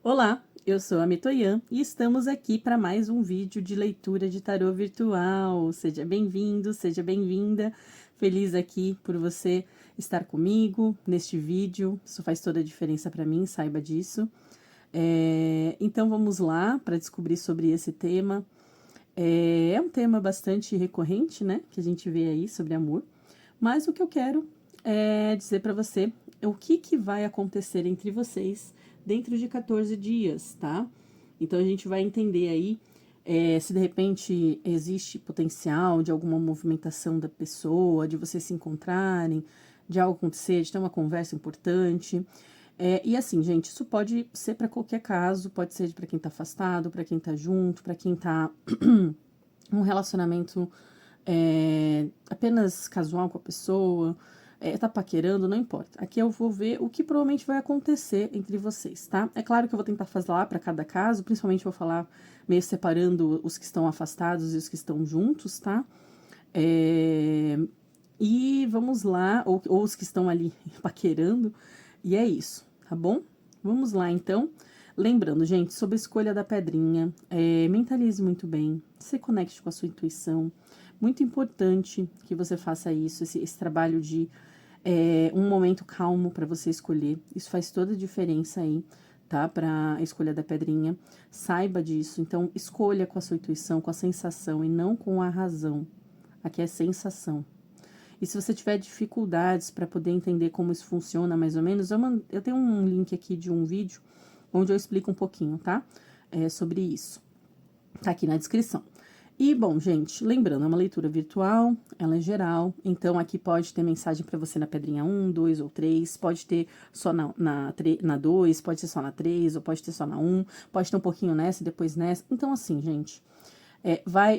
Olá, eu sou a Mitoyan e estamos aqui para mais um vídeo de leitura de tarô virtual. Seja bem-vindo, seja bem-vinda. Feliz aqui por você estar comigo neste vídeo. Isso faz toda a diferença para mim, saiba disso. Então vamos lá para descobrir sobre esse tema. É um tema bastante recorrente, né? Que a gente vê aí sobre amor. Mas o que eu quero é dizer para você o que vai acontecer entre vocês dentro de 14 dias, tá? Então a gente vai entender aí se de repente existe potencial de alguma movimentação da pessoa, de vocês se encontrarem, de algo acontecer, de ter uma conversa importante. E assim, gente, isso pode ser para qualquer caso, pode ser para quem tá afastado, para quem tá junto, para quem tá num relacionamento apenas casual com a pessoa, tá paquerando, não importa. Aqui eu vou ver o que provavelmente vai acontecer entre vocês, tá? É claro que eu vou tentar falar para cada caso, principalmente vou falar meio separando os que estão afastados e os que estão juntos, tá? E vamos lá, ou os que estão ali paquerando, e é isso, tá bom? Vamos lá, então. Lembrando, gente, sobre a escolha da pedrinha, mentalize muito bem, se conecte com a sua intuição. Muito importante que você faça isso, esse trabalho de um momento calmo para você escolher. Isso faz toda a diferença aí, tá? Para a escolha da pedrinha. Saiba disso. Então, escolha com a sua intuição, com a sensação e não com a razão. Aqui é sensação. E se você tiver dificuldades para poder entender como isso funciona, mais ou menos, eu tenho um link aqui de um vídeo onde eu explico um pouquinho, tá? Sobre isso. Tá aqui na descrição. E, bom, gente, lembrando, é uma leitura virtual, ela é geral, então aqui pode ter mensagem para você na pedrinha 1, 2 ou 3, pode ter só na 2, pode ser só na 3, ou pode ter só na 1, pode ter um pouquinho nessa e depois nessa. Então, assim, gente,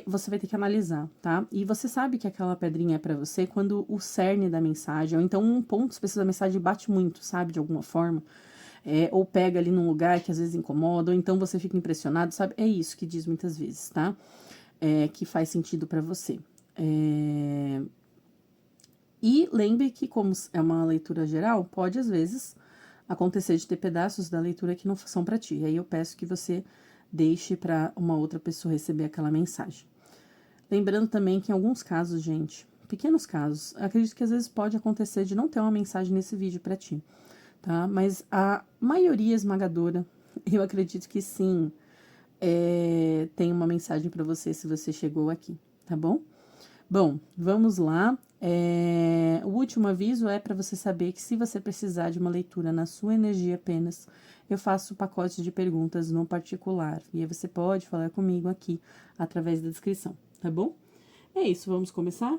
você vai ter que analisar, tá? E você sabe que aquela pedrinha é para você quando o cerne da mensagem, ou então um ponto específico da mensagem bate muito, sabe, de alguma forma. Ou pega ali num lugar que às vezes incomoda, ou então você fica impressionado, sabe? É isso que diz muitas vezes, tá? Que faz sentido para você. E lembre que, como é uma leitura geral, pode às vezes acontecer de ter pedaços da leitura que não são para ti. E aí eu peço que você deixe para uma outra pessoa receber aquela mensagem. Lembrando também que em alguns casos, gente, pequenos casos, acredito que às vezes pode acontecer de não ter uma mensagem nesse vídeo para ti, tá? Mas a maioria esmagadora, eu acredito que sim, tem uma mensagem para você se você chegou aqui, tá bom? Bom, vamos lá. O último aviso é para você saber que se você precisar de uma leitura na sua energia apenas, eu faço pacote de perguntas no particular. E aí você pode falar comigo aqui através da descrição, tá bom? É isso, vamos começar?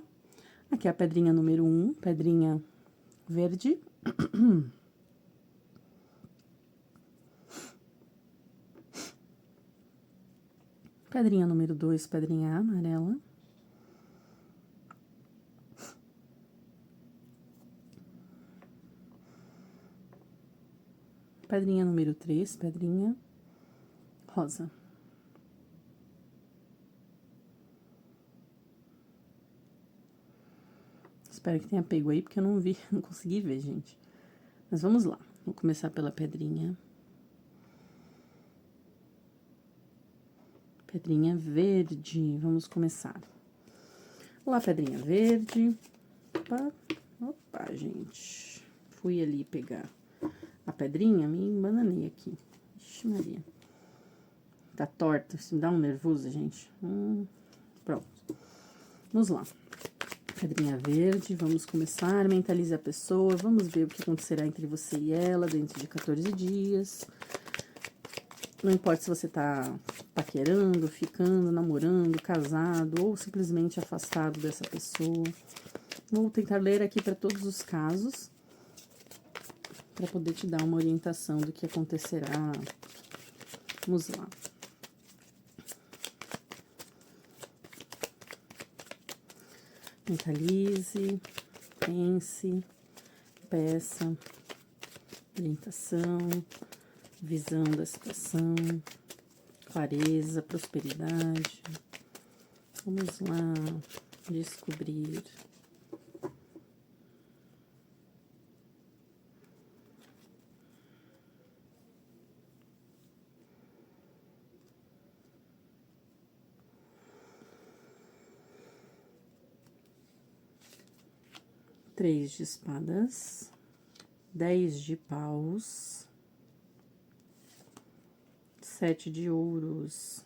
Aqui é a pedrinha número 1, pedrinha verde. Pedrinha número 2, pedrinha amarela. Pedrinha número 3, pedrinha rosa. Espero que tenha pego aí, porque eu não vi, não consegui ver, gente. Mas vamos lá. Vou começar pela pedrinha. Pedrinha verde. Vamos começar. Olá, pedrinha verde. Opa, opa, gente. Fui ali pegar a pedrinha, me embananei aqui. Ixi, Maria. Tá torta, isso me dá um nervoso, gente. Pronto. Vamos lá. Pedrinha verde, vamos começar. Mentalize a pessoa, vamos ver o que acontecerá entre você e ela dentro de 14 dias. Não importa se você tá paquerando, ficando, namorando, casado ou simplesmente afastado dessa pessoa. Vou tentar ler aqui para todos os casos, para poder te dar uma orientação do que acontecerá. Vamos lá. Mentalize, pense, peça, orientação, visão da situação, clareza, prosperidade. Vamos lá descobrir. 3 de espadas, 10 de paus, 7 de ouros.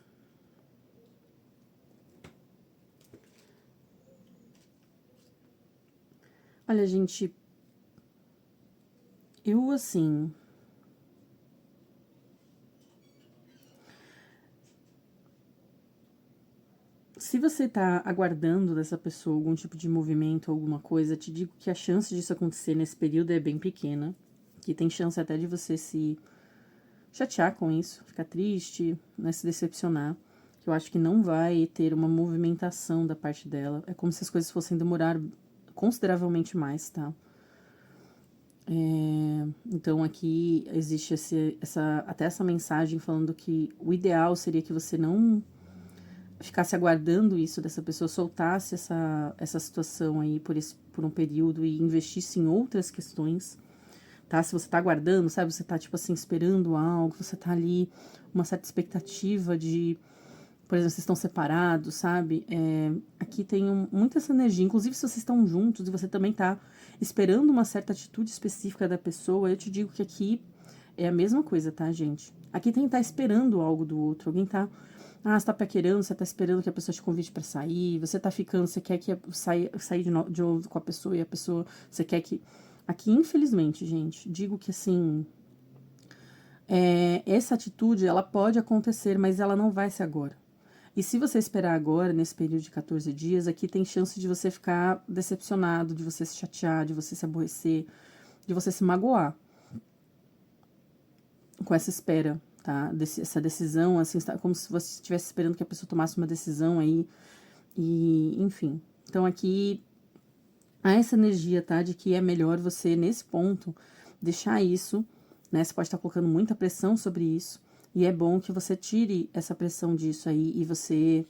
Olha, gente, eu, assim... Se você tá aguardando dessa pessoa algum tipo de movimento, alguma coisa, te digo que a chance disso acontecer nesse período é bem pequena. Que tem chance até de você se chatear com isso, ficar triste, né, se decepcionar. Que eu acho que não vai ter uma movimentação da parte dela. É como se as coisas fossem demorar consideravelmente mais, tá? Então aqui existe até essa mensagem falando que o ideal seria que você não ficasse aguardando isso dessa pessoa, soltasse essa situação aí por um período e investisse em outras questões, tá? Se você tá aguardando, sabe? Você tá, tipo assim, esperando algo, você tá ali, uma certa expectativa de... Por exemplo, vocês estão separados, sabe? Aqui tem muita essa energia. Inclusive, se vocês estão juntos e você também tá esperando uma certa atitude específica da pessoa, eu te digo que aqui é a mesma coisa, tá, gente? Aqui tem que estar esperando algo do outro. Alguém tá... você tá paquerando, você tá esperando que a pessoa te convide pra sair, você tá ficando, você quer que sair de novo com a pessoa e a pessoa... Você quer que... Aqui, infelizmente, gente, digo que, assim... essa atitude, ela pode acontecer, mas ela não vai ser agora. E se você esperar agora, nesse período de 14 dias, aqui tem chance de você ficar decepcionado, de você se chatear, de você se aborrecer, de você se magoar com essa espera, tá? Essa decisão, assim, como se você estivesse esperando que a pessoa tomasse uma decisão aí, e enfim. Então aqui há essa energia, tá? De que é melhor você, nesse ponto, deixar isso, né? Você pode estar colocando muita pressão sobre isso, e é bom que você tire essa pressão disso aí e você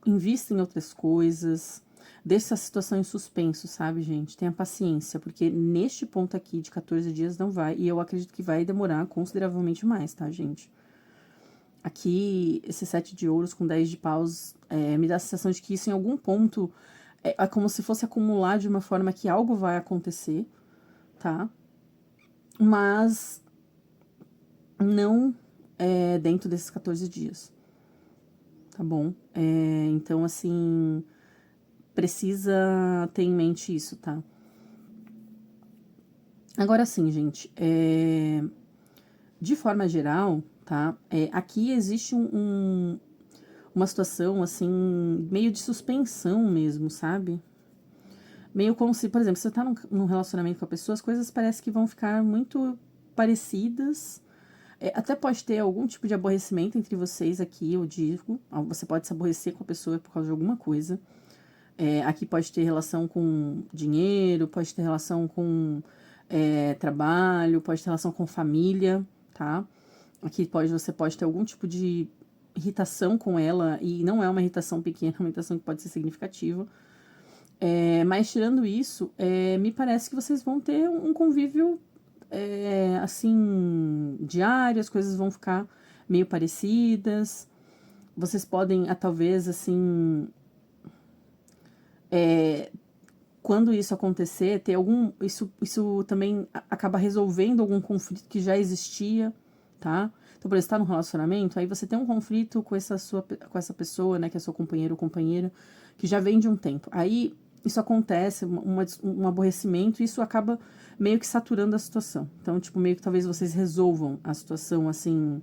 invista em outras coisas, deixe essa situação em suspenso, sabe, gente? Tenha paciência, porque neste ponto aqui de 14 dias não vai, e eu acredito que vai demorar consideravelmente mais, tá, gente? Aqui, esse 7 de ouros com 10 de paus me dá a sensação de que isso em algum ponto é como se fosse acumular de uma forma que algo vai acontecer, tá? Mas não dentro desses 14 dias, tá bom? Então, assim, precisa ter em mente isso, tá? Agora sim, gente, de forma geral, tá? Aqui existe uma situação, assim, meio de suspensão mesmo, sabe? Meio como se, por exemplo, você tá num relacionamento com a pessoa, as coisas parecem que vão ficar muito parecidas. Até pode ter algum tipo de aborrecimento entre vocês aqui, eu digo. Você pode se aborrecer com a pessoa por causa de alguma coisa. Aqui pode ter relação com dinheiro, pode ter relação com trabalho, pode ter relação com família, tá? Aqui você pode ter algum tipo de irritação com ela, e não é uma irritação pequena, é uma irritação que pode ser significativa. Mas tirando isso, me parece que vocês vão ter um convívio assim, diário, as coisas vão ficar meio parecidas. Vocês podem, talvez, assim, quando isso acontecer, ter algum... Isso também acaba resolvendo algum conflito que já existia, tá? Então, por exemplo, você tá num relacionamento, aí você tem um conflito com essa pessoa, né, que é seu companheiro ou companheira, que já vem de um tempo. Aí, isso acontece, um aborrecimento, e isso acaba meio que saturando a situação. Então, tipo, meio que talvez vocês resolvam a situação, assim,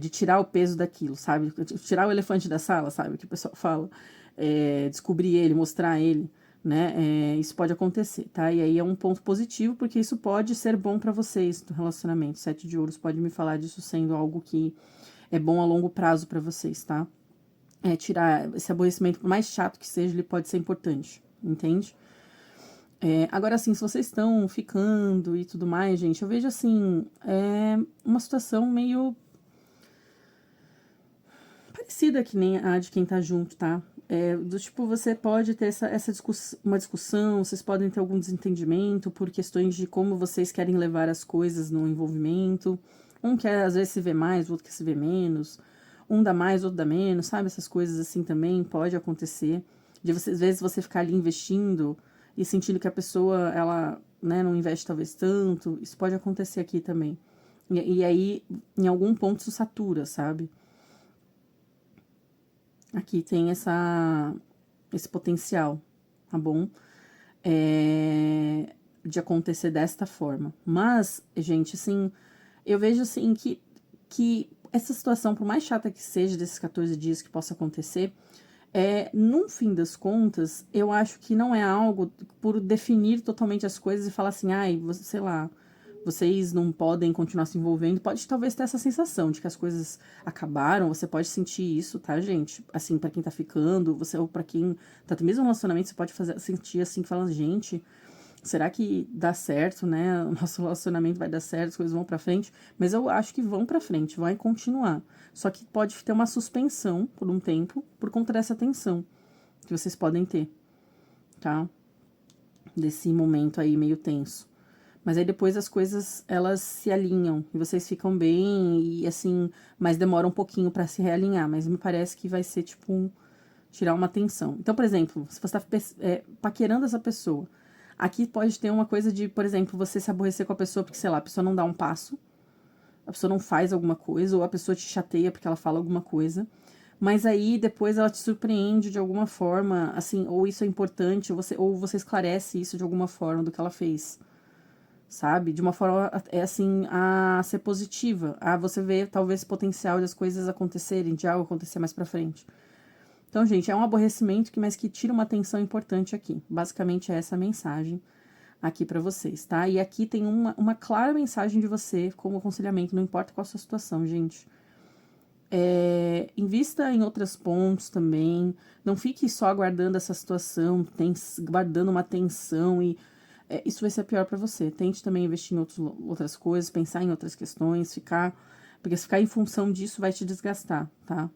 de tirar o peso daquilo, sabe? Tirar o elefante da sala, sabe? Que o pessoal fala. Descobrir ele, mostrar ele, né? Isso pode acontecer, tá? E aí é um ponto positivo, porque isso pode ser bom pra vocês do relacionamento. 7 de ouros pode me falar disso sendo algo que é bom a longo prazo pra vocês, tá? Tirar esse aborrecimento, por mais chato que seja, ele pode ser importante, entende? Agora, assim, se vocês estão ficando e tudo mais, gente, eu vejo, assim, uma situação meio parecida que nem a de quem tá junto, tá? Do tipo, você pode ter uma discussão, vocês podem ter algum desentendimento por questões de como vocês querem levar as coisas no envolvimento. Um quer, às vezes, se ver mais, o outro quer se ver menos. um dá mais, outro dá menos, sabe? Essas coisas assim também pode acontecer. De você, às vezes você ficar ali investindo e sentindo que a pessoa, ela, né, não investe talvez tanto. Isso pode acontecer aqui também. E aí, em algum ponto, isso satura, sabe? Aqui tem esse potencial, tá bom? De acontecer desta forma. Mas, gente, assim, eu vejo assim que essa situação, por mais chata que seja desses 14 dias que possa acontecer, no fim das contas, eu acho que não é algo por definir totalmente as coisas e falar assim, ai, você, sei lá, vocês não podem continuar se envolvendo. Pode talvez ter essa sensação de que as coisas acabaram, você pode sentir isso, tá, gente? Assim, pra quem tá ficando, você, ou pra quem tá no mesmo relacionamento, você pode sentir assim, falando, gente, será que dá certo, né? O nosso relacionamento vai dar certo, as coisas vão pra frente. Mas eu acho que vão pra frente, vai continuar. Só que pode ter uma suspensão por um tempo, por conta dessa tensão que vocês podem ter, tá? Desse momento aí meio tenso. Mas aí depois as coisas, elas se alinham e vocês ficam bem e assim, mas demora um pouquinho pra se realinhar. Mas me parece que vai ser tipo tirar uma tensão. Então, por exemplo, se você tá paquerando essa pessoa, aqui pode ter uma coisa de, por exemplo, você se aborrecer com a pessoa porque, sei lá, a pessoa não dá um passo, a pessoa não faz alguma coisa, ou a pessoa te chateia porque ela fala alguma coisa. Mas aí depois ela te surpreende de alguma forma, assim, ou isso é importante, ou você esclarece isso de alguma forma do que ela fez. Sabe? De uma forma, assim, a ser positiva. A você ver, talvez, potencial das coisas acontecerem, de algo acontecer mais pra frente. Então, gente, é um aborrecimento, mas que tira uma atenção importante aqui. Basicamente, é essa a mensagem aqui pra vocês, tá? E aqui tem uma clara mensagem de você como aconselhamento, não importa qual a sua situação, gente. Invista em outros pontos também. Não fique só aguardando essa situação, guardando uma tensão e isso vai ser pior para você. Tente também investir em outras coisas, pensar em outras questões, porque se ficar em função disso vai te desgastar, tá?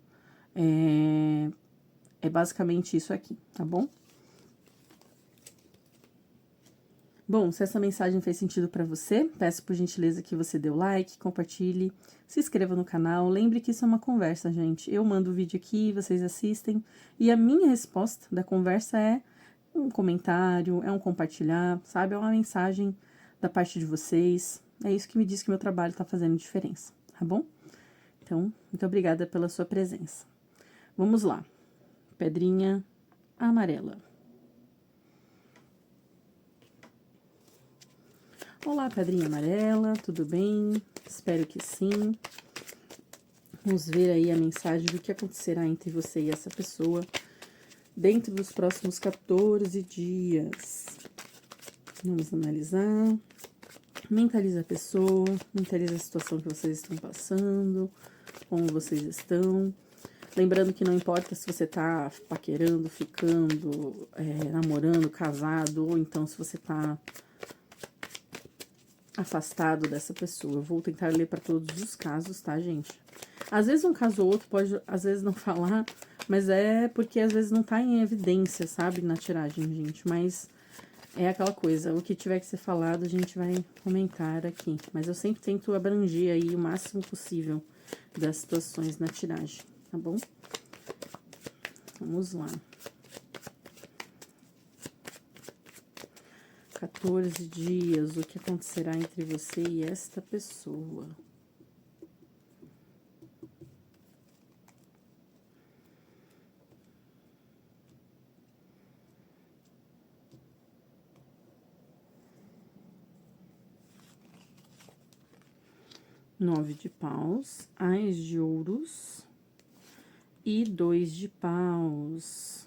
É basicamente isso aqui, tá bom? Bom, se essa mensagem fez sentido para você, peço por gentileza que você dê o like, compartilhe, se inscreva no canal. Lembre que isso é uma conversa, gente. Eu mando o vídeo aqui, vocês assistem, e a minha resposta da conversa é um comentário, é um compartilhar, sabe? É uma mensagem da parte de vocês. É isso que me diz que meu trabalho tá fazendo diferença, tá bom? Então, muito obrigada pela sua presença. Vamos lá. Pedrinha amarela. Olá, pedrinha amarela, tudo bem? Espero que sim. Vamos ver aí a mensagem do que acontecerá entre você e essa pessoa dentro dos próximos 14 dias. Vamos analisar. Mentaliza a pessoa, mentaliza a situação que vocês estão passando, como vocês estão. Lembrando que não importa se você tá paquerando, ficando, namorando, casado, ou então se você tá afastado dessa pessoa. Eu vou tentar ler para todos os casos, tá, gente? Às vezes um caso ou outro pode, às vezes, não falar, mas é porque às vezes não tá em evidência, sabe, na tiragem, gente. Mas é aquela coisa, o que tiver que ser falado a gente vai comentar aqui. Mas eu sempre tento abranger aí o máximo possível das situações na tiragem, tá bom? Vamos lá. 14 dias, o que acontecerá entre você e esta pessoa? Nove de paus, ás de ouros e 2 de paus.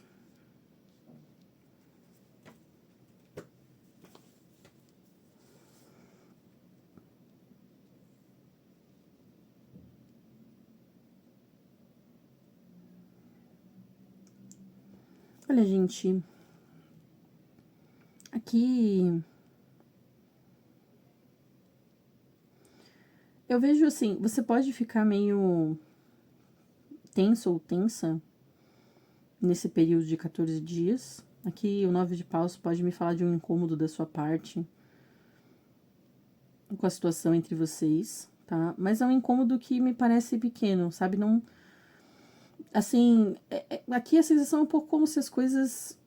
Olha, gente, aqui eu vejo assim, você pode ficar meio tenso ou tensa nesse período de 14 dias. Aqui o 9 de paus pode me falar de um incômodo da sua parte com a situação entre vocês, tá? Mas é um incômodo que me parece pequeno, sabe? Não, Assim, aqui a sensação é um pouco como se as coisas,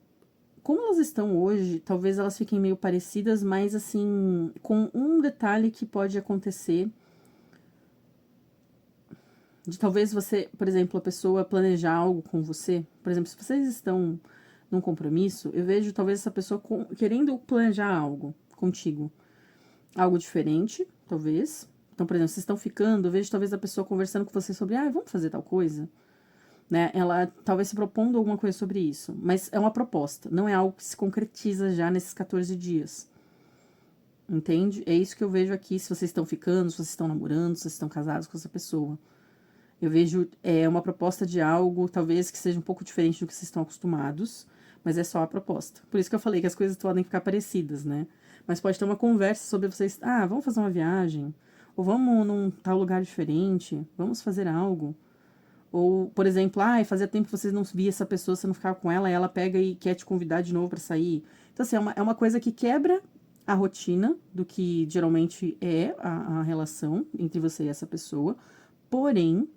como elas estão hoje, talvez elas fiquem meio parecidas, mas assim, com um detalhe que pode acontecer, de talvez você, por exemplo, a pessoa planejar algo com você, por exemplo, se vocês estão num compromisso, eu vejo talvez essa pessoa querendo planejar algo contigo, algo diferente, talvez. Então, por exemplo, vocês estão ficando, eu vejo talvez a pessoa conversando com você sobre, vamos fazer tal coisa, né? Ela talvez se propondo alguma coisa sobre isso, mas é uma proposta, não é algo que se concretiza já nesses 14 dias. Entende? É isso que eu vejo aqui, se vocês estão ficando, se vocês estão namorando, se vocês estão casados com essa pessoa. Eu vejo uma proposta de algo, talvez que seja um pouco diferente do que vocês estão acostumados, mas é só a proposta. Por isso que eu falei que as coisas podem ficar parecidas, né? Mas pode ter uma conversa sobre vocês, vamos fazer uma viagem, ou vamos num tal lugar diferente, vamos fazer algo. Ou, por exemplo, fazia tempo que vocês não via essa pessoa, você não ficava com ela, e ela pega e quer te convidar de novo pra sair. Então, assim, é uma coisa que quebra a rotina do que geralmente é a relação entre você e essa pessoa, porém,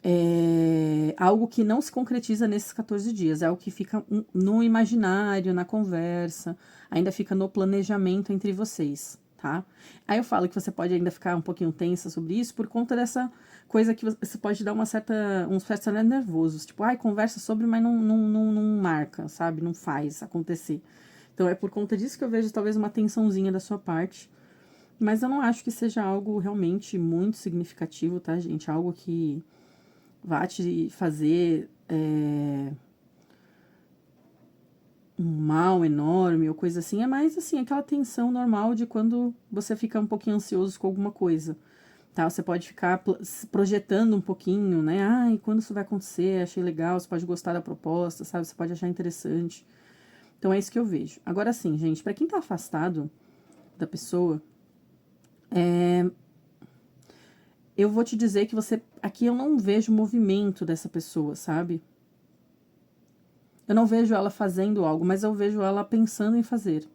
é algo que não se concretiza nesses 14 dias, é algo que fica no imaginário, na conversa, ainda fica no planejamento entre vocês, tá? Aí eu falo que você pode ainda ficar um pouquinho tensa sobre isso por conta dessa coisa que você pode dar um certo nervoso, tipo, conversa sobre, mas não marca, sabe? Não faz acontecer. Então é por conta disso que eu vejo talvez uma tensãozinha da sua parte, mas eu não acho que seja algo realmente muito significativo, tá, gente? Algo que vá te fazer um mal enorme ou coisa assim. É mais assim, aquela tensão normal de quando você fica um pouquinho ansioso com alguma coisa. Tá? Você pode ficar projetando um pouquinho, né? Quando isso vai acontecer? Achei legal, você pode gostar da proposta, sabe? Você pode achar interessante. Então é isso que eu vejo. Agora sim, gente, para quem tá afastado da pessoa, eu vou te dizer que você. Aqui eu não vejo movimento dessa pessoa, sabe? Eu não vejo ela fazendo algo, mas eu vejo ela pensando em fazer,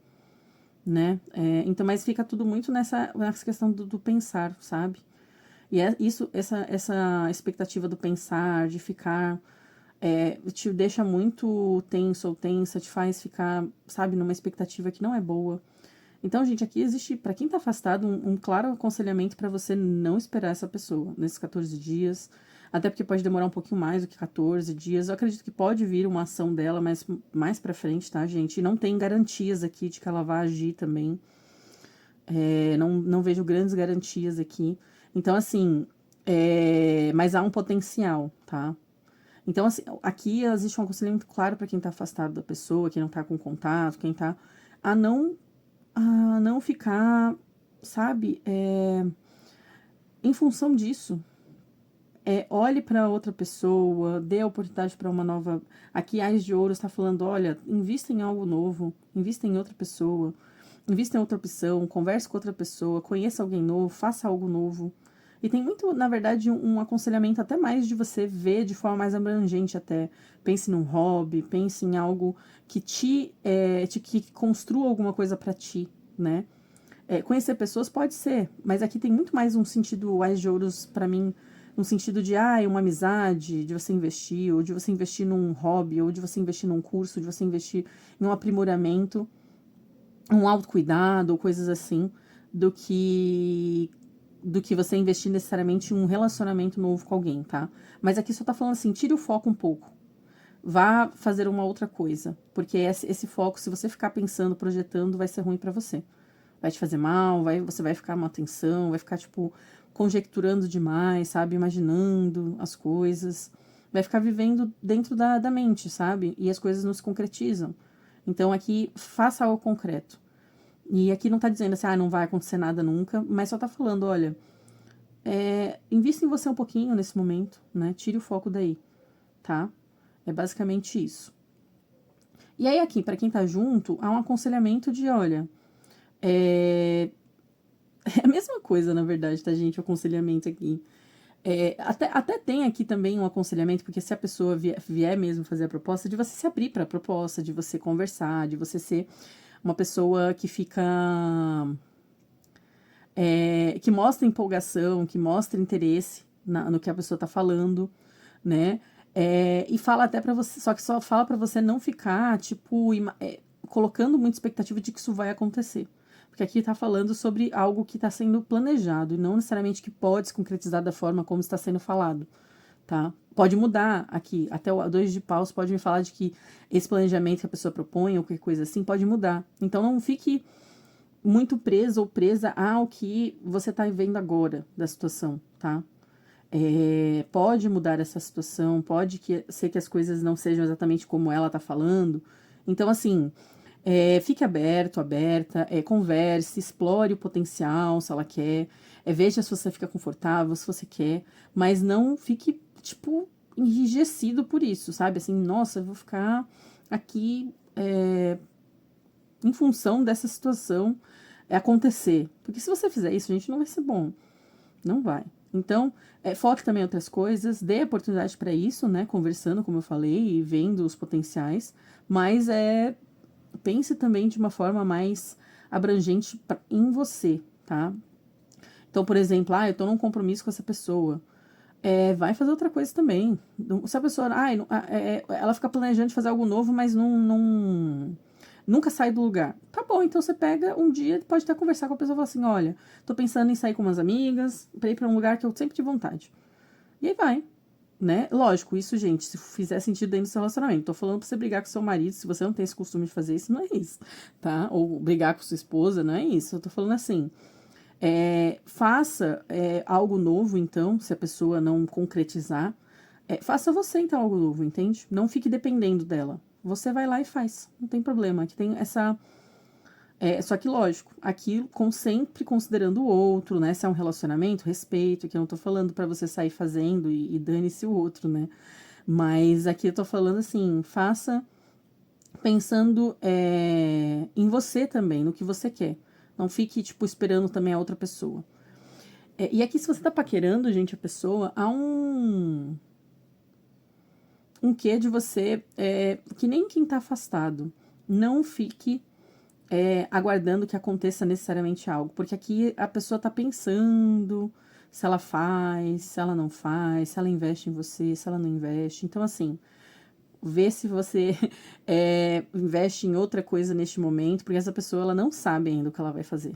né? Então, mas fica tudo muito nessa questão do pensar, sabe? E essa expectativa do pensar, de ficar, te deixa muito tenso ou tensa, te faz ficar, sabe, numa expectativa que não é boa. Então, gente, aqui existe, para quem tá afastado, um claro aconselhamento para você não esperar essa pessoa nesses 14 dias. Até porque pode demorar um pouquinho mais do que 14 dias. Eu acredito que pode vir uma ação dela mais pra frente, tá, gente? E não tem garantias aqui de que ela vai agir também. Não vejo grandes garantias aqui. Então, assim, mas há um potencial, tá? Então, assim, aqui existe um aconselhamento claro para quem tá afastado da pessoa, quem não tá com contato, quem tá. A não ficar, sabe, em função disso. Olhe para outra pessoa, dê a oportunidade para uma nova. Aqui, Ais de Ouro está falando: olha, invista em algo novo, invista em outra pessoa, invista em outra opção, converse com outra pessoa, conheça alguém novo, faça algo novo. E tem muito, na verdade, um aconselhamento até mais de você ver de forma mais abrangente até. Pense num hobby, pense em algo que que construa alguma coisa para ti, né? Conhecer pessoas pode ser, mas aqui tem muito mais um sentido Ais de Ouros para mim, no sentido de uma amizade, de você investir, ou de você investir num hobby, ou de você investir num curso, de você investir em um aprimoramento, um autocuidado, ou coisas assim, do que você investir necessariamente em um relacionamento novo com alguém, tá? Mas aqui só tá falando assim, tire o foco um pouco. Vá fazer uma outra coisa, porque esse foco, se você ficar pensando, projetando, vai ser ruim para você. Vai te fazer mal, você vai ficar uma tensão, vai ficar, tipo, conjecturando demais, sabe? Imaginando as coisas. Vai ficar vivendo dentro da mente, sabe? E as coisas não se concretizam. Então, aqui, faça algo concreto. E aqui não tá dizendo assim, não vai acontecer nada nunca, mas só tá falando, olha, invista em você um pouquinho nesse momento, né? Tire o foco daí, tá? É basicamente isso. E aí, aqui, para quem tá junto, há um aconselhamento de, olha, é a mesma coisa, na verdade, tá, gente? O aconselhamento aqui. Até tem aqui também um aconselhamento, porque se a pessoa vier mesmo fazer a proposta, de você se abrir para a proposta, de você conversar, de você ser uma pessoa que fica. Que mostra empolgação, que mostra interesse no que a pessoa tá falando. né? E fala até pra você, só que só fala pra você não ficar, tipo, colocando muita expectativa de que isso vai acontecer. Porque aqui tá falando sobre algo que tá sendo planejado, e não necessariamente que pode se concretizar da forma como está sendo falado, tá? Pode mudar aqui, até o 2 de paus pode me falar de que esse planejamento que a pessoa propõe, ou qualquer coisa assim, pode mudar. Então não fique muito preso ou presa ao que você tá vendo agora da situação, tá? Pode mudar essa situação, pode ser que as coisas não sejam exatamente como ela tá falando. Então, assim, fique aberto, aberta, converse, explore o potencial, se ela quer, veja se você fica confortável, se você quer, mas não fique, tipo, enrijecido por isso, sabe? Assim, nossa, eu vou ficar aqui em função dessa situação acontecer. Porque se você fizer isso, gente, não vai ser bom. Não vai. Então, foque também em outras coisas, dê oportunidade para isso, né? Conversando, como eu falei, e vendo os potenciais, mas pense também de uma forma mais abrangente em você, tá? Então, por exemplo, eu tô num compromisso com essa pessoa. Vai fazer outra coisa também. Se a pessoa, ela fica planejando de fazer algo novo, mas nunca sai do lugar. Tá bom, então você pega um dia, pode até conversar com a pessoa e falar assim, olha, tô pensando em sair com umas amigas, pra ir pra um lugar que eu sempre tive vontade. E aí vai, né? Lógico, isso, gente, se fizer sentido dentro do seu relacionamento. Tô falando pra você brigar com seu marido, se você não tem esse costume de fazer isso, não é isso, tá? Ou brigar com sua esposa, não é isso. Eu tô falando assim, faça algo novo, então, se a pessoa não concretizar, faça você, então, algo novo, entende? Não fique dependendo dela. Você vai lá e faz, não tem problema. Aqui tem essa... só que, lógico, aqui sempre considerando o outro, né? Se é um relacionamento, respeito, que eu não tô falando pra você sair fazendo e dane-se o outro, né? Mas aqui eu tô falando assim, faça pensando em você também, no que você quer. Não fique, tipo, esperando também a outra pessoa. E aqui, se você tá paquerando, gente, a pessoa, há um quê de você, que nem quem tá afastado. Não fique aguardando que aconteça necessariamente algo, porque aqui a pessoa tá pensando se ela faz, se ela não faz, se ela investe em você, se ela não investe. Então, assim, vê se você investe em outra coisa neste momento, porque essa pessoa ela não sabe ainda o que ela vai fazer.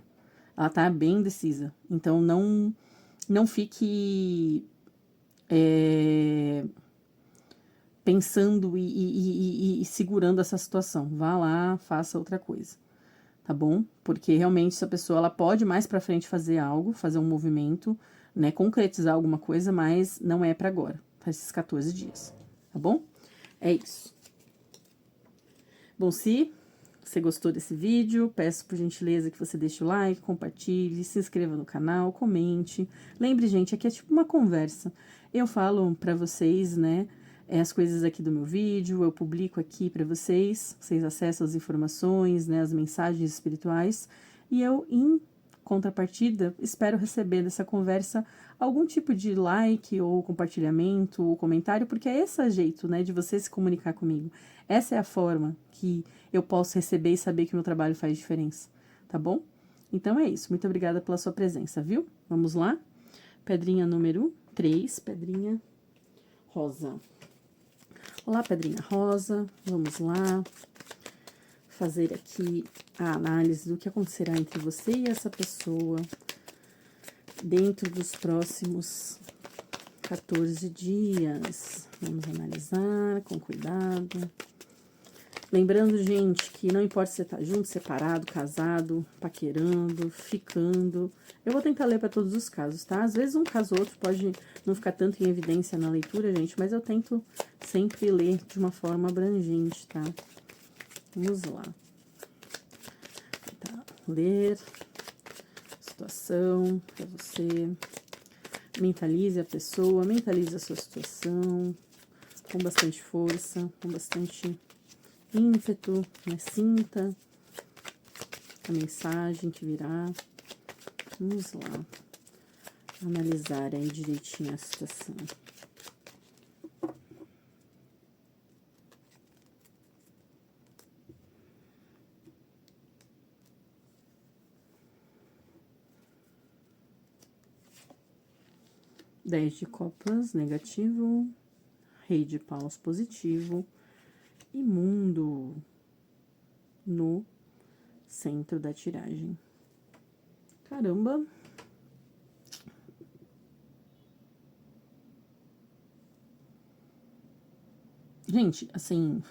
Ela tá bem indecisa. Então, não fique pensando e segurando essa situação. Vá lá, faça outra coisa, tá bom? Porque realmente essa pessoa ela pode mais para frente fazer algo, fazer um movimento, né, concretizar alguma coisa, mas não é para agora, para esses 14 dias, tá bom? É isso. Bom, se você gostou desse vídeo, peço por gentileza que você deixe o like, compartilhe, se inscreva no canal, comente. Lembre, gente, aqui é tipo uma conversa. Eu falo para vocês, né, as coisas aqui do meu vídeo, eu publico aqui para vocês, vocês acessam as informações, né, as mensagens espirituais, e eu, em contrapartida, espero receber dessa conversa algum tipo de like ou compartilhamento ou comentário, porque é esse jeito, né, de você se comunicar comigo. Essa é a forma que eu posso receber e saber que o meu trabalho faz diferença, tá bom? Então é isso. Muito obrigada pela sua presença, viu? Vamos lá? Pedrinha número 3, pedrinha rosa. Olá, pedrinha rosa. Vamos lá fazer aqui a análise do que acontecerá entre você e essa pessoa dentro dos próximos 14 dias. Vamos analisar com cuidado. Lembrando, gente, que não importa se você tá junto, separado, casado, paquerando, ficando. Eu vou tentar ler para todos os casos, tá? Às vezes um caso ou outro pode não ficar tanto em evidência na leitura, gente, mas eu tento sempre ler de uma forma abrangente, tá? Vamos lá. Tá. Ler. Situação para você. Mentalize a pessoa, mentalize a sua situação. Com bastante força, com bastante ímpeto, né? Sinta a mensagem que virá. Vamos lá. Analisar aí direitinho a situação. Dez de copas, negativo. Rei de paus positivo e mundo no centro da tiragem. Caramba! Gente, assim,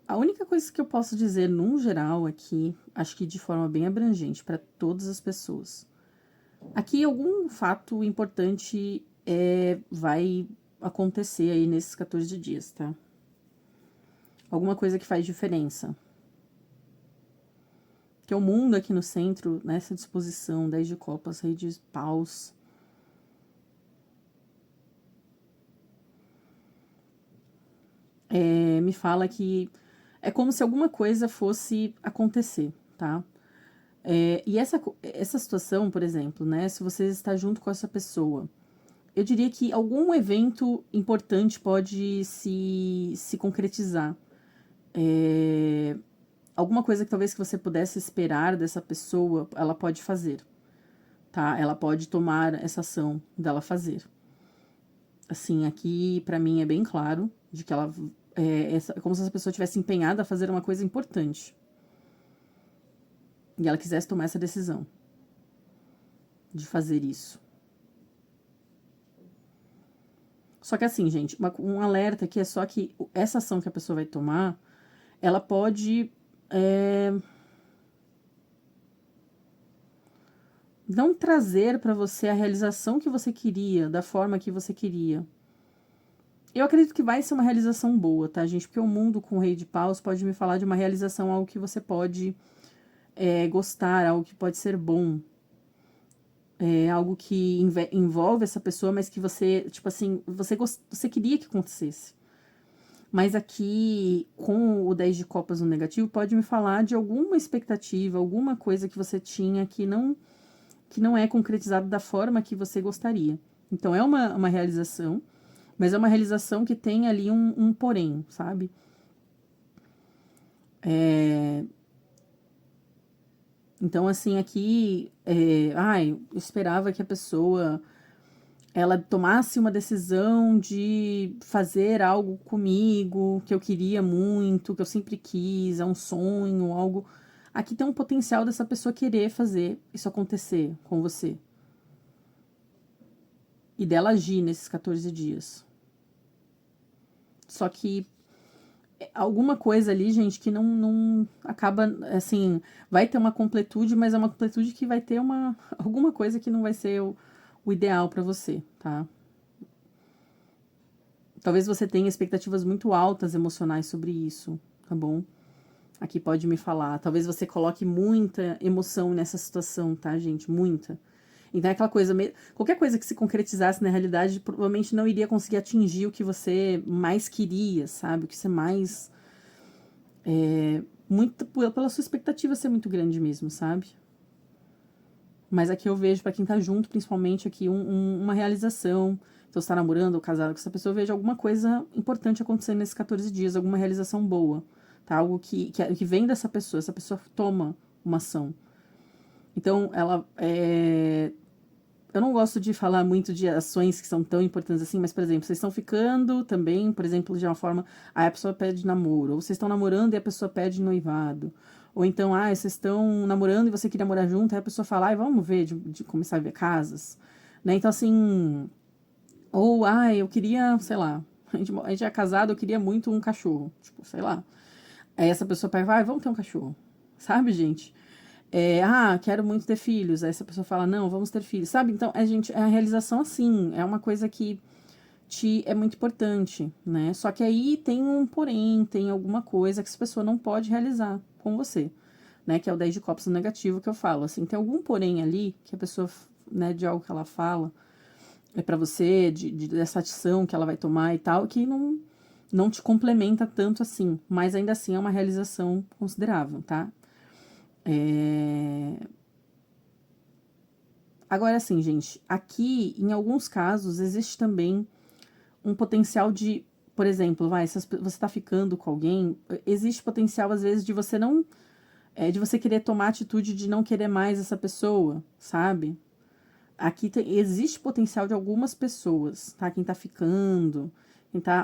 a única coisa que eu posso dizer, num geral, aqui, acho que de forma bem abrangente para todas as pessoas. Aqui, algum fato importante vai acontecer aí nesses 14 dias, tá? Alguma coisa que faz diferença. Que é o mundo aqui no centro, nessa disposição, 10 de copas, rei de paus. Me fala que é como se alguma coisa fosse acontecer, tá? E essa situação, por exemplo, né? Se você está junto com essa pessoa, eu diria que algum evento importante pode se concretizar. Alguma coisa que talvez que você pudesse esperar dessa pessoa, ela pode fazer, tá? Ela pode tomar essa ação dela fazer. Assim, aqui pra mim é bem claro de que ela é como se essa pessoa tivesse empenhada a fazer uma coisa importante. E ela quisesse tomar essa decisão de fazer isso. Só que assim, gente, um alerta aqui é só que essa ação que a pessoa vai tomar, ela pode não trazer para você a realização que você queria, da forma que você queria. Eu acredito que vai ser uma realização boa, tá, gente? Porque o mundo com o Rei de Paus pode me falar de uma realização, algo que você pode gostar, algo que pode ser bom. Algo que envolve essa pessoa, mas que você, tipo assim, você queria que acontecesse. Mas aqui, com o 10 de copas no negativo, pode me falar de alguma expectativa, alguma coisa que você tinha que não é concretizada da forma que você gostaria. Então, é uma realização, mas é uma realização que tem ali um porém, sabe? Então, assim, aqui, eu esperava que a pessoa ela tomasse uma decisão de fazer algo comigo, que eu queria muito, que eu sempre quis, é um sonho, algo. Aqui tem um potencial dessa pessoa querer fazer isso acontecer com você. E dela agir nesses 14 dias. Só que alguma coisa ali, gente, que não acaba, assim, vai ter uma completude, mas é uma completude que vai ter alguma coisa que não vai ser o ideal para você, tá? Talvez você tenha expectativas muito altas emocionais sobre isso, tá bom? Aqui pode me falar. Talvez você coloque muita emoção nessa situação, tá, gente? Muita. Então é aquela coisa, qualquer coisa que se concretizasse na realidade provavelmente não iria conseguir atingir o que você mais queria, sabe? O que você mais. Muito pela sua expectativa ser muito grande mesmo, sabe? Mas aqui eu vejo para quem tá junto, principalmente aqui, uma realização. Então, você tá namorando ou casado com essa pessoa, eu vejo alguma coisa importante acontecendo nesses 14 dias, alguma realização boa, tá? Algo que vem dessa pessoa, essa pessoa toma uma ação. Então, eu não gosto de falar muito de ações que são tão importantes assim, mas, por exemplo, vocês estão ficando também, por exemplo, de uma forma, aí a pessoa pede namoro, ou vocês estão namorando e a pessoa pede noivado. Ou então, vocês estão namorando e você queria morar junto, aí a pessoa fala, vamos ver, de começar a ver casas. Né? Então, assim, ou, eu queria, sei lá, a gente é casado, eu queria muito um cachorro, tipo, sei lá. Aí essa pessoa pega, vamos ter um cachorro. Sabe, gente? Quero muito ter filhos. Aí essa pessoa fala, não, vamos ter filhos. Sabe? Então, gente, a realização, assim, é uma coisa que é muito importante, né? Só que aí tem um porém, tem alguma coisa que essa pessoa não pode realizar com você, né? Que é o 10 de copas negativo que eu falo, assim, tem algum porém ali que a pessoa, né, de algo que ela fala, pra você, dessa ação que ela vai tomar e tal, que não te complementa tanto assim, mas ainda assim é uma realização considerável, tá? Agora, assim, gente, aqui, em alguns casos, existe também um potencial de, por exemplo, você tá ficando com alguém, existe potencial, às vezes, de você não, de você querer tomar a atitude de não querer mais essa pessoa, sabe? aqui existe potencial de algumas pessoas, tá? Quem tá ficando,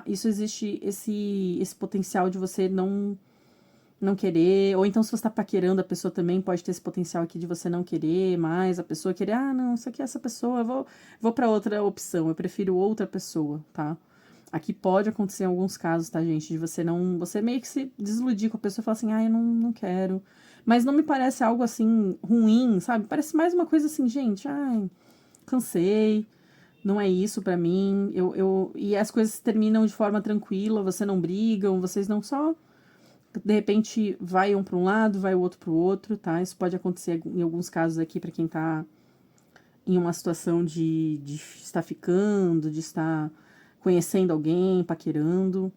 isso existe esse potencial de você não querer, ou então se você tá paquerando a pessoa também, pode ter esse potencial aqui de você não querer mais, a pessoa querer, não, isso aqui é essa pessoa, vou pra outra opção, eu prefiro outra pessoa, tá? Aqui pode acontecer em alguns casos, tá, gente, de você meio que se desiludir com a pessoa e falar assim, eu não quero. Mas não me parece algo assim ruim, sabe? Parece mais uma coisa assim, gente, cansei, não é isso pra mim, e as coisas terminam de forma tranquila, você não brigam, vocês não só de repente vai um para um lado, vai o outro para o outro, tá? Isso pode acontecer em alguns casos aqui para quem tá em uma situação de estar ficando, de estar conhecendo alguém, paquerando.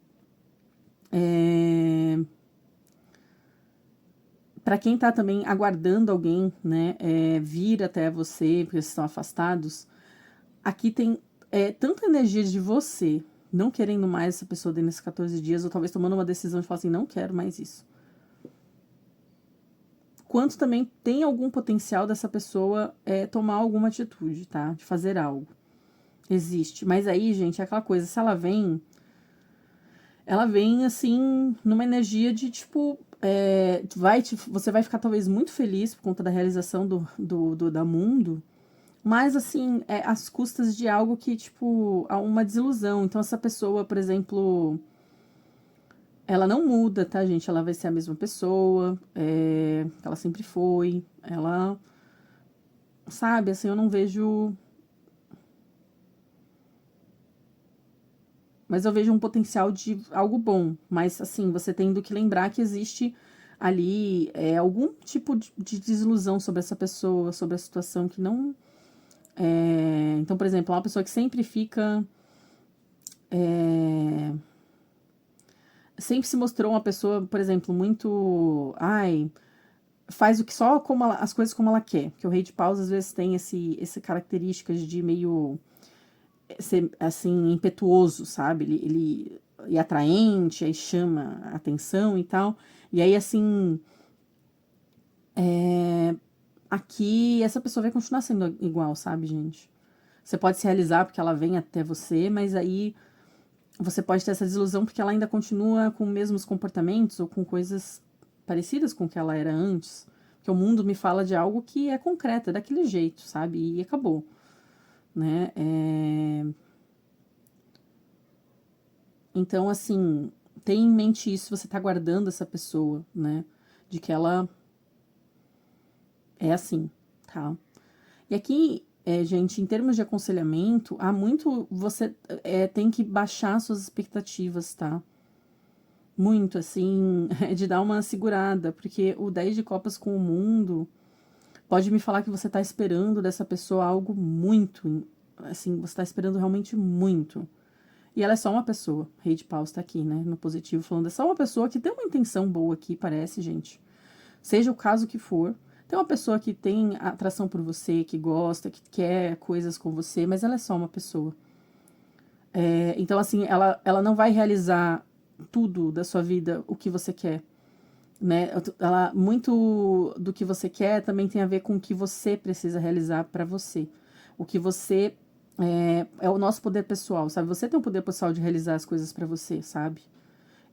Para quem tá também aguardando alguém, né, vir até você, porque vocês estão afastados, aqui tem tanta energia de você não querendo mais essa pessoa dentro desses 14 dias, ou talvez tomando uma decisão de falar assim, não quero mais isso. Quanto também tem algum potencial dessa pessoa tomar alguma atitude, tá? De fazer algo. Existe. Mas aí, gente, é aquela coisa, se ela vem assim, numa energia de tipo. Você vai ficar talvez muito feliz por conta da realização da mundo, mas assim, às custas de algo que, tipo, há uma desilusão. Então, essa pessoa, por exemplo, ela não muda, tá, gente? Ela vai ser a mesma pessoa, ela sempre foi. Ela, sabe, assim, eu não vejo. Mas eu vejo um potencial de algo bom. Mas, assim, você tendo que lembrar que existe ali algum tipo de desilusão sobre essa pessoa, sobre a situação que não. Então, por exemplo, uma pessoa que sempre fica. Sempre se mostrou uma pessoa, por exemplo, muito. Faz o que só como as coisas como ela quer. Porque o Rei de Paus às vezes tem essa características de meio ser assim impetuoso, sabe? Ele e atraente, aí chama a atenção e tal. E aí assim, aqui essa pessoa vai continuar sendo igual, sabe, gente? Você pode se realizar porque ela vem até você, mas aí você pode ter essa desilusão porque ela ainda continua com os mesmos comportamentos ou com coisas parecidas com o que ela era antes. Porque o mundo me fala de algo que é concreto, é daquele jeito, sabe? E acabou, né? Então, assim, tenha em mente isso, você tá guardando essa pessoa, né? De que ela é assim, tá? E aqui, gente, em termos de aconselhamento, há muito. Você tem que baixar suas expectativas, tá? Muito, assim, de dar uma segurada, porque o 10 de copas com o mundo pode me falar que você tá esperando dessa pessoa algo muito, assim, você tá esperando realmente muito. E ela é só uma pessoa. Rei de Paus tá aqui, né? No positivo, falando, é só uma pessoa que tem uma intenção boa aqui, parece, gente. Seja o caso que for. Tem uma pessoa que tem atração por você, que gosta, que quer coisas com você, mas ela é só uma pessoa. Então, assim, ela não vai realizar tudo da sua vida o que você quer. Né? Muito do que você quer também tem a ver com o que você precisa realizar para você. O que você é o nosso poder pessoal, sabe? Você tem o poder pessoal de realizar as coisas para você, sabe?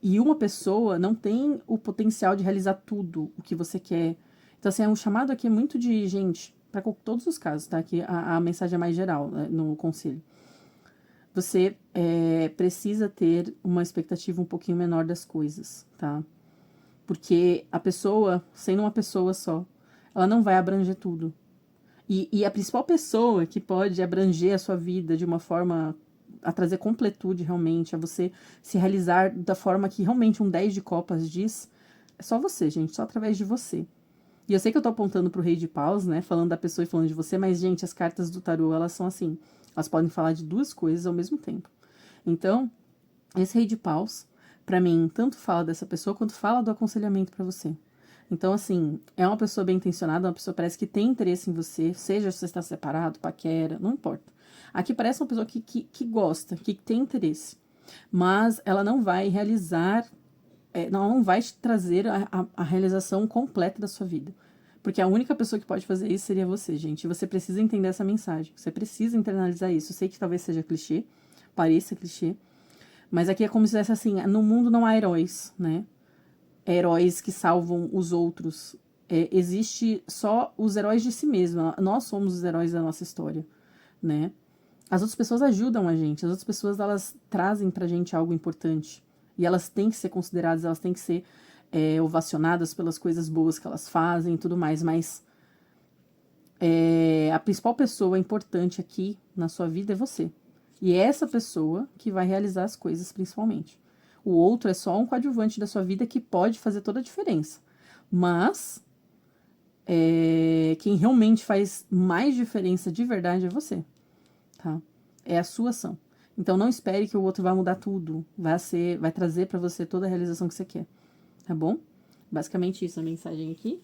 E uma pessoa não tem o potencial de realizar tudo o que você quer. Então, assim, é um chamado aqui muito de, gente, para todos os casos, tá? Aqui a mensagem é mais geral, né, no conselho. Você precisa ter uma expectativa um pouquinho menor das coisas, tá? Porque a pessoa, sendo uma pessoa só, ela não vai abranger tudo. E a principal pessoa que pode abranger a sua vida de uma forma a trazer completude realmente, a você se realizar da forma que realmente um 10 de copas diz, é só você, gente, só através de você. E eu sei que eu tô apontando pro Rei de Paus, né, falando da pessoa e falando de você, mas, gente, as cartas do tarô, elas são assim, elas podem falar de duas coisas ao mesmo tempo. Então, esse Rei de Paus, pra mim, tanto fala dessa pessoa quanto fala do aconselhamento pra você. Então, assim, é uma pessoa bem intencionada, uma pessoa que parece que tem interesse em você, seja se você está separado, paquera, não importa. Aqui parece uma pessoa que gosta, que tem interesse. Mas ela não vai realizar, não vai te trazer a realização completa da sua vida. Porque a única pessoa que pode fazer isso seria você, gente. E você precisa entender essa mensagem. Você precisa internalizar isso. Eu sei que talvez seja clichê, pareça clichê, mas aqui é como se dissesse assim, no mundo não há heróis, né? Heróis que salvam os outros. Existe só os heróis de si mesmo. Nós somos os heróis da nossa história, né? As outras pessoas ajudam a gente. As outras pessoas, elas trazem pra gente algo importante. E elas têm que ser consideradas, elas têm que ser ovacionadas pelas coisas boas que elas fazem e tudo mais. Mas a principal pessoa importante aqui na sua vida é você. E é essa pessoa que vai realizar as coisas, principalmente. O outro é só um coadjuvante da sua vida que pode fazer toda a diferença. Mas quem realmente faz mais diferença de verdade é você, tá? É a sua ação. Então não espere que o outro vai mudar tudo, vai trazer pra você toda a realização que você quer, tá bom? Basicamente isso a mensagem aqui.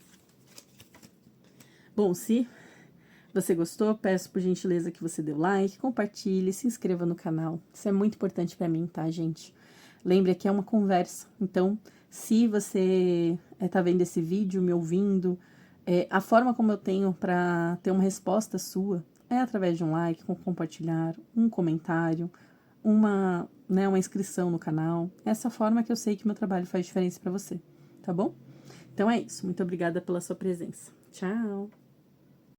Bom, se você gostou, peço por gentileza que você dê o like, compartilhe, se inscreva no canal. Isso é muito importante pra mim, tá, gente? Lembre que é uma conversa. Então, se você tá vendo esse vídeo, me ouvindo, a forma como eu tenho pra ter uma resposta sua é através de um like, um compartilhar, um comentário, uma inscrição no canal. Essa forma que eu sei que meu trabalho faz diferença pra você, tá bom? Então é isso. Muito obrigada pela sua presença. Tchau!